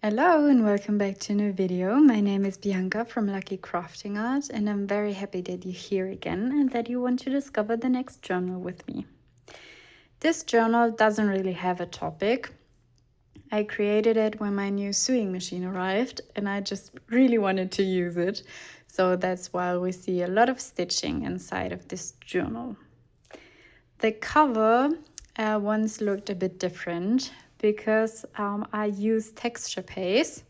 Hello and welcome back to a new video. My name is Bianca from Lucky Crafting Art and I'm very happy that you're here again and that you want to discover the next journal with me. This journal doesn't really have a topic. I created it when my new sewing machine arrived and I just really wanted to use it. So that's why we see a lot of stitching inside of this journal. The cover once looked a bit different because I used texture paste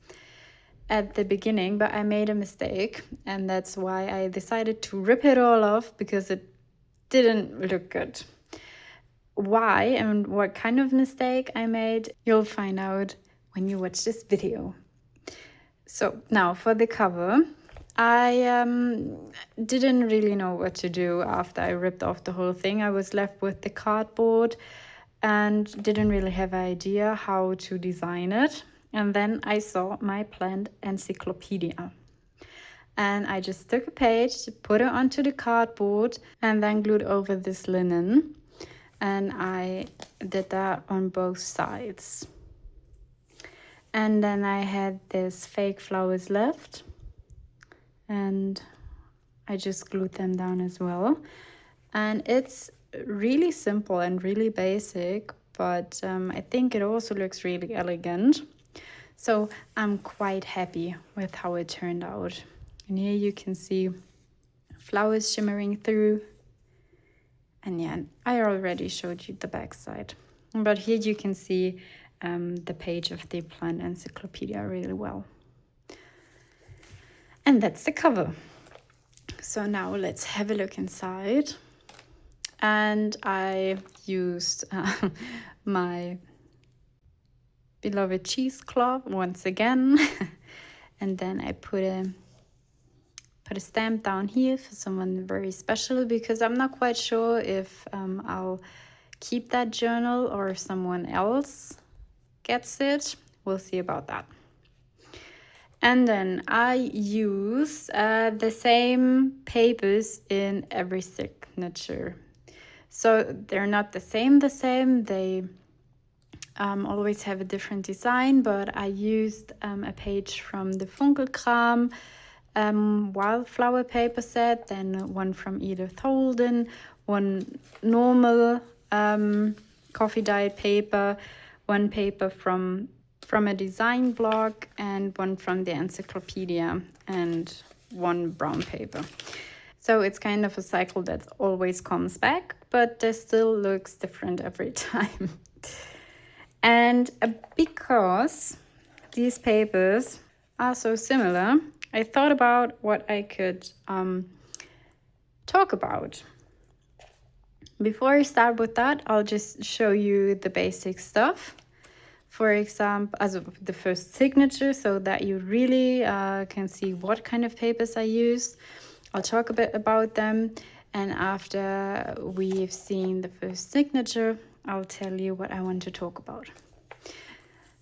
at the beginning, but I made a mistake and that's why I decided to rip it all off because it didn't look good. Why and what kind of mistake I made, you'll find out when you watch this video. So now for the cover, I didn't really know what to do after I ripped off the whole thing. I was left with the cardboard and didn't really have an idea how to design it. And then I saw my plant encyclopedia. And I just took a page, put it onto the cardboard, and then glued over this linen. And I did that on both sides. And then I had this fake flowers left. And I just glued them down as well. And it's really simple and really basic, but I think it also looks really elegant. So I'm quite happy with how it turned out. And here you can see flowers shimmering through. And yeah, I already showed you the back side. But here you can see the page of the plant encyclopedia really well. And that's the cover. So now let's have a look inside. And I used my beloved cheesecloth once again. And then I put a stamp down here for someone very special because I'm not quite sure if I'll keep that journal or if someone else gets it. We'll see about that. And then I use the same papers in every signature. So they're not the same. They always have a different design, but I used a page from the Funkelkram wildflower paper set, then one from Edith Holden, one normal coffee dyed paper, one paper from a design blog, and one from the encyclopedia, and one brown paper. So it's kind of a cycle that always comes back, but it still looks different every time. And because these papers are so similar, I thought about what I could talk about. Before I start with that, I'll just show you the basic stuff. For example, as the first signature, so that you really can see what kind of papers I use. I'll talk a bit about them, and after we've seen the first signature, I'll tell you what I want to talk about.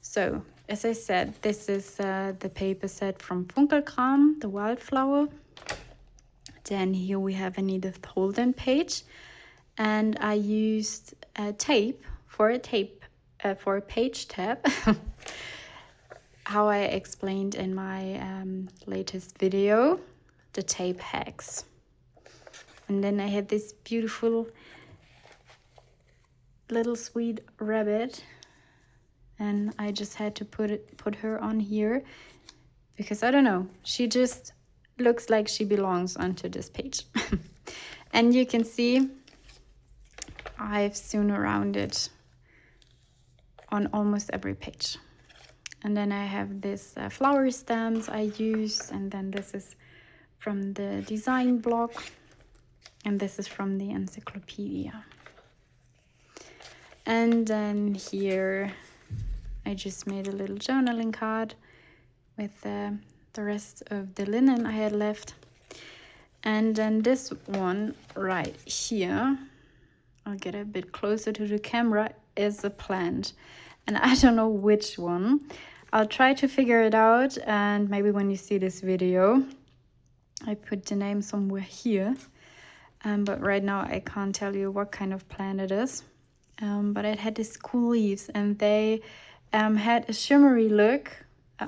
So, as I said, this is the paper set from Funkelkram, the wildflower. Then here we have an Edith Holden page, and I used tape for a page tab. How I explained in my latest video, the tape hacks. And then I had this beautiful little sweet rabbit, and I just had to put her on here because I don't know, she just looks like she belongs onto this page. And you can see I've sewn around it on almost every page. And then I have this flower stamps I use, and then this is from the design blog, and this is from the encyclopedia. And then here I just made a little journaling card with the rest of the linen I had left. And then this one right here, I'll get a bit closer to the camera, is a plant. And I don't know which one. I'll try to figure it out, and maybe when you see this video, I put the name somewhere here. But right now I can't tell you what kind of plant it is. But it had these cool leaves, and they had a shimmery look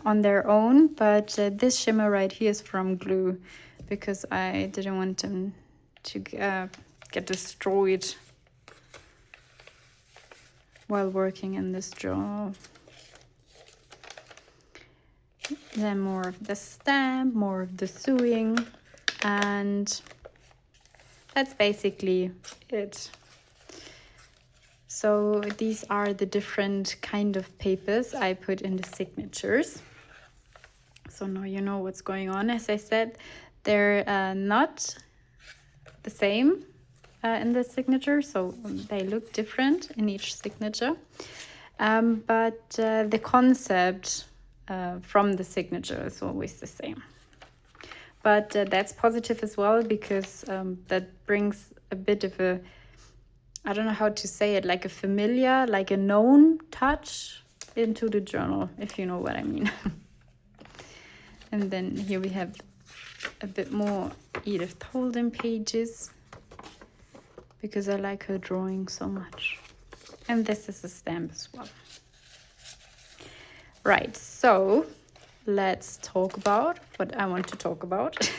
on their own, but this shimmer right here is from glue because I didn't want them to get destroyed while working in this journal. Then more of the stamp, more of the sewing, and that's basically it. So these are the different kind of papers I put in the signatures. So now you know what's going on. As I said, they're not the same in the signature, so they look different in each signature. But the concept from the signature is always the same. But that's positive as well, because that brings a bit of a, I don't know how to say it, like a familiar, like a known touch into the journal, if you know what I mean. And then here we have a bit more Edith Holden pages, because I like her drawing so much. And this is a stamp as well. Right, so let's talk about what I want to talk about.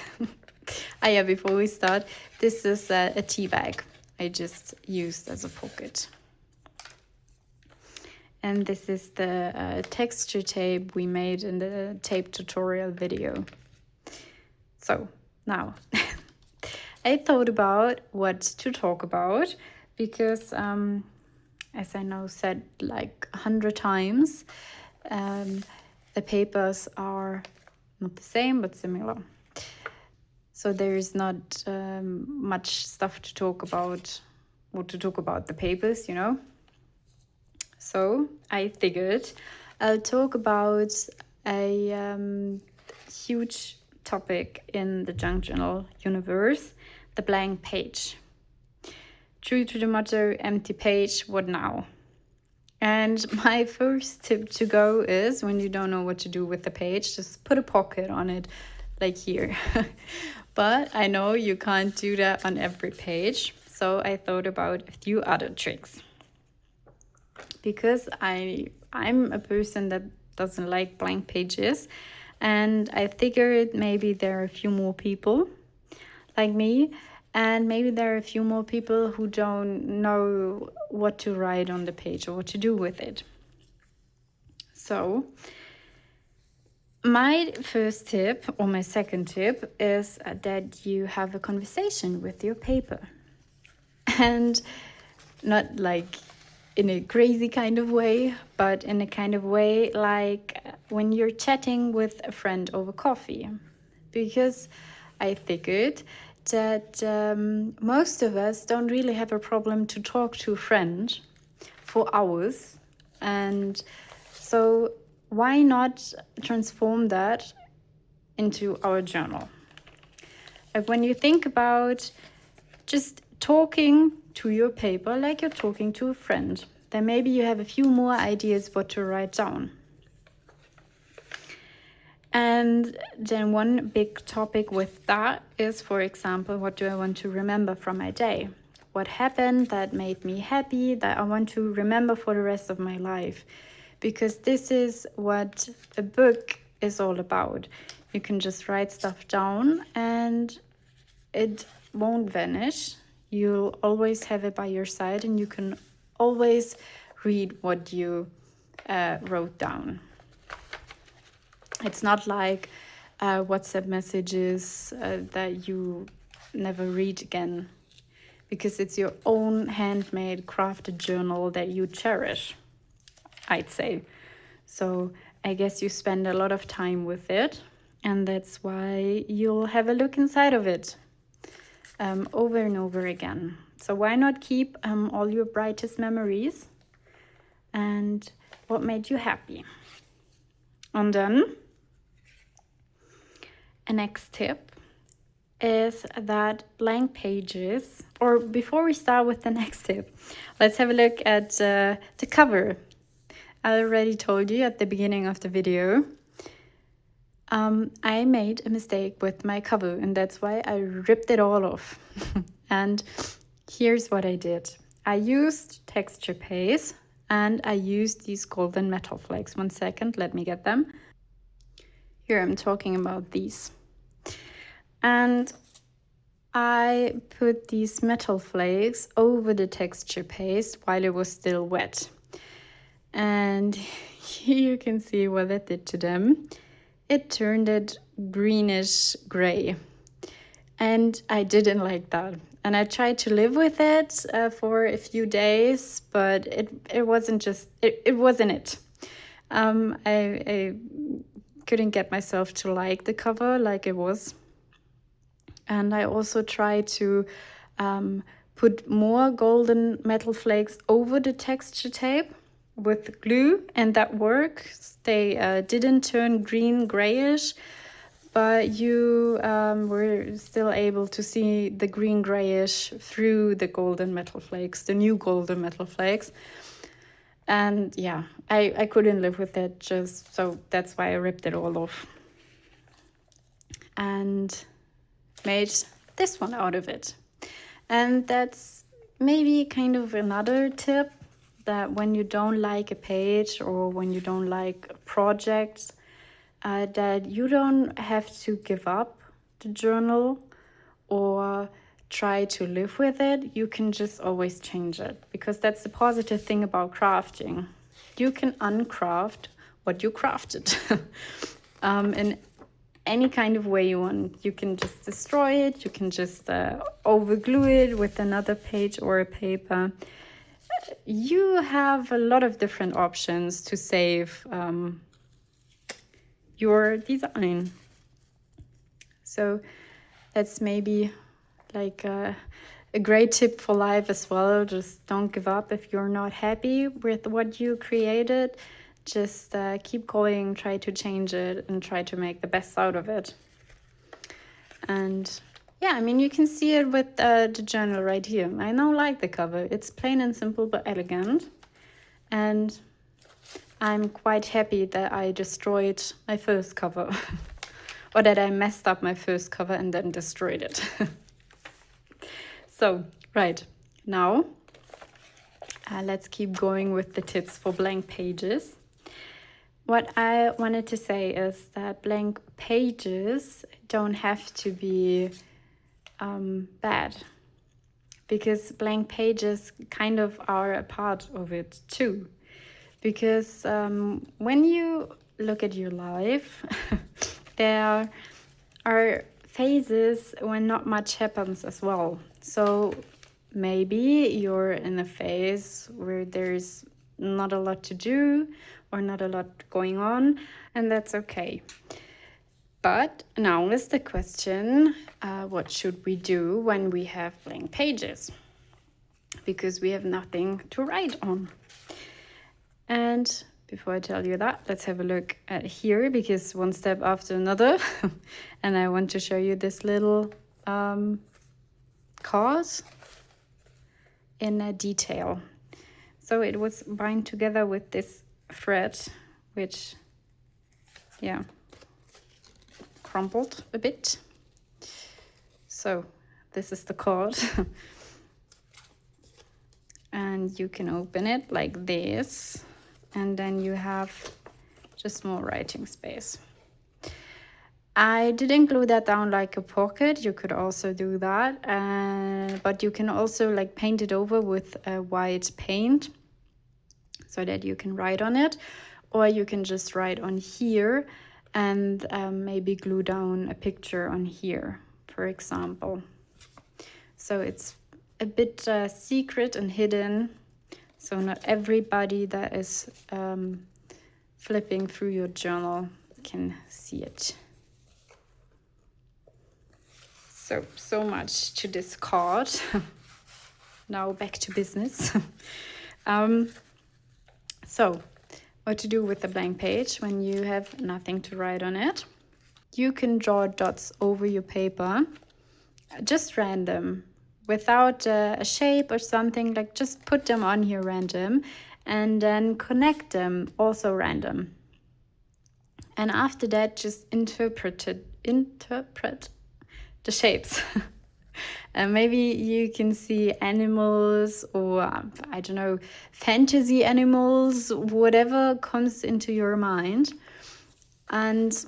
Yeah, before we start, this is a tea bag I just used as a pocket. And this is the texture tape we made in the tape tutorial video. So now I thought about what to talk about, because as I now said like 100 times, the papers are not the same but similar. So there is not much stuff to talk about, or to talk about the papers, you know. So I figured I'll talk about a huge topic in the junk journal universe, the blank page. True to the motto, empty page, what now? And my first tip to go is, when you don't know what to do with the page, just put a pocket on it, like here. But I know you can't do that on every page, so I thought about a few other tricks. Because I'm a person that doesn't like blank pages, and I figured maybe there are a few more people like me, and maybe there are a few more people who don't know what to write on the page or what to do with it. So my first tip, or my second tip, is that you have a conversation with your paper. And not like in a crazy kind of way, but in a kind of way like when you're chatting with a friend over coffee. Because I figured that most of us don't really have a problem to talk to a friend for hours. And so why not transform that into our journal? Like when you think about just talking to your paper like you're talking to a friend, then maybe you have a few more ideas what to write down. And then one big topic with that is, for example, what do I want to remember from my day? What happened that made me happy, that I want to remember for the rest of my life? Because this is what a book is all about. You can just write stuff down and it won't vanish. You'll always have it by your side, and you can always read what you wrote down. It's not like WhatsApp messages that you never read again, because it's your own handmade crafted journal that you cherish, I'd say. So I guess you spend a lot of time with it, and that's why you'll have a look inside of it over and over again. So why not keep all your brightest memories and what made you happy? And then a next tip is that blank pages, or before we start with the next tip, let's have a look at the cover. I already told you at the beginning of the video, I made a mistake with my cover, and that's why I ripped it all off. And here's what I did. I used texture paste, and I used these golden metal flakes. 1 second, let me get them. Here I'm talking about these. And I put these metal flakes over the texture paste while it was still wet. And here you can see what that did to them. It turned it greenish gray. And I didn't like that. And I tried to live with it for a few days, but it wasn't just, it wasn't it. I couldn't get myself to like the cover like it was. And I also tried to put more golden metal flakes over the texture tape with glue, and that worked. They didn't turn green grayish, but you were still able to see the green grayish through the golden metal flakes, the new golden metal flakes. And yeah, I couldn't live with it, just so that's why I ripped it all off and made this one out of it. And that's maybe kind of another tip, that when you don't like a page or when you don't like a project, that you don't have to give up the journal or try to live with it. You can just always change it, because that's the positive thing about crafting. You can uncraft what you crafted in any kind of way you want. You can just destroy it, you can just overglue it with another page or a paper. You have a lot of different options to save your design. So that's maybe like a great tip for life as well. Just don't give up if you're not happy with what you created. Just keep going, try to change it, and try to make the best out of it. And yeah, I mean, you can see it with the journal right here. I don't like the cover. It's plain and simple but elegant. And I'm quite happy that I destroyed my first cover. Or that I messed up my first cover and then destroyed it. So, right, now let's keep going with the tips for blank pages. What I wanted to say is that blank pages don't have to be bad, because blank pages kind of are a part of it too. Because when you look at your life, there are phases when not much happens as well. So maybe you're in a phase where there's not a lot to do or not a lot going on, and that's okay. But now is the question, what should we do when we have blank pages? Because we have nothing to write on. And before I tell you that, let's have a look at here, because one step after another. And I want to show you this little card in detail. So it was bound together with this thread, which, yeah, crumpled a bit. So this is the card. And you can open it like this, and then you have just more writing space. I didn't glue that down like a pocket. You could also do that, but you can also like paint it over with a white paint so that you can write on it, or you can just write on here and maybe glue down a picture on here, for example. So it's a bit secret and hidden, so not everybody that is flipping through your journal can see it. So much to this card. Now back to business. So what to do with the blank page when you have nothing to write on it? You can draw dots over your paper, just random, without a shape or something. Like, just put them on here random, and then connect them also random. And after that, just interpret the shapes. And maybe you can see animals, or I don't know, fantasy animals, whatever comes into your mind. And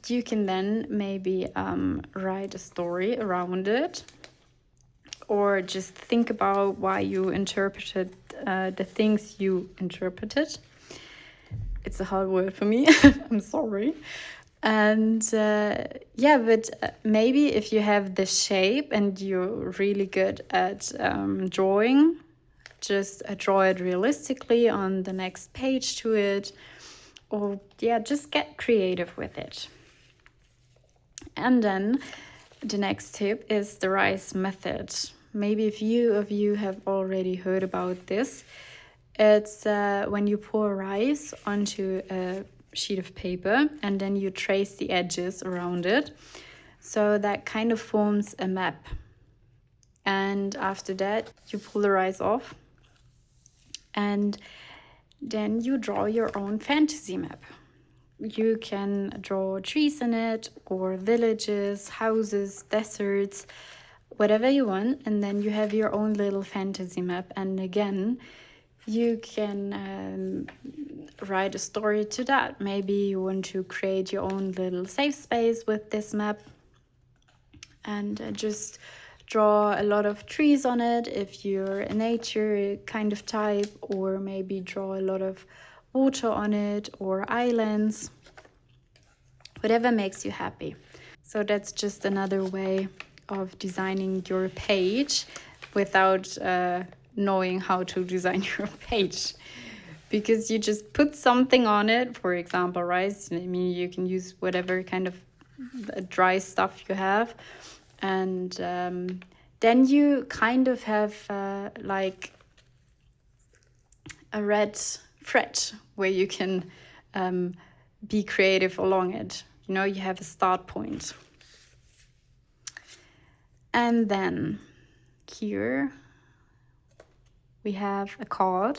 you can then maybe write a story around it, or just think about why you interpreted the things you interpreted. It's a hard word for me. I'm sorry. And yeah, but maybe if you have the shape and you're really good at drawing, just draw it realistically on the next page to it, or yeah, just get creative with it. And then the next tip is the rice method. Maybe a few of you have already heard about this. It's when you pour rice onto a sheet of paper and then you trace the edges around it. So that kind of forms a map. And after that, you pull the rice off and then you draw your own fantasy map. You can draw trees in it, or villages, houses, deserts, whatever you want, and then you have your own little fantasy map. And again, you can write a story to that. Maybe you want to create your own little safe space with this map, and just draw a lot of trees on it if you're a nature kind of type, or maybe draw a lot of water on it, or islands, whatever makes you happy. So that's just another way of designing your page without knowing how to design your page, because you just put something on it. For example, rice. I mean, you can use whatever kind of dry stuff you have, and then you kind of have like a red thread where you can be creative along it. You know, you have a start point. And then here we have a card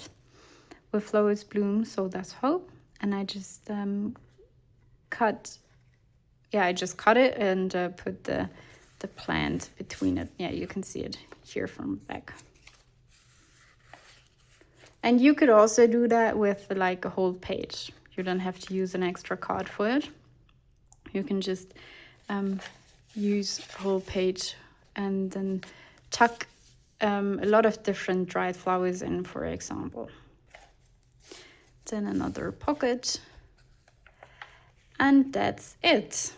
with flowers bloom, so that's hope. And I just cut it and put the plant between it. Yeah, you can see it here from the back. And you could also do that with like a whole page. You don't have to use an extra card for it. You can just use a whole page and then tuck a lot of different dried flowers in, for example. Then another pocket. And that's it.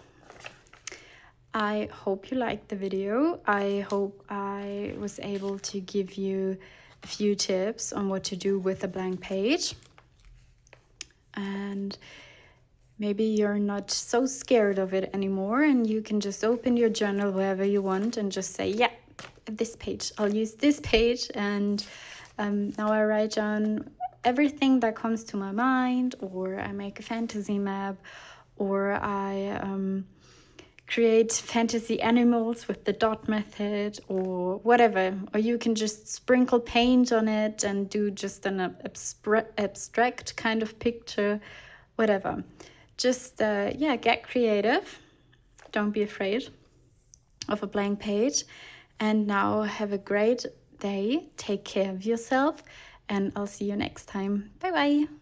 I hope you liked the video. I hope I was able to give you a few tips on what to do with a blank page. And maybe you're not so scared of it anymore, and you can just open your journal wherever you want and just say, yeah, this page, I'll use this page. And now I write down everything that comes to my mind, or I make a fantasy map, or I create fantasy animals with the dot method, or whatever. Or you can just sprinkle paint on it and do just an abstract kind of picture, whatever. Just get creative. Don't be afraid of a blank page. And now have a great day. Take care of yourself, and I'll see you next time. Bye bye.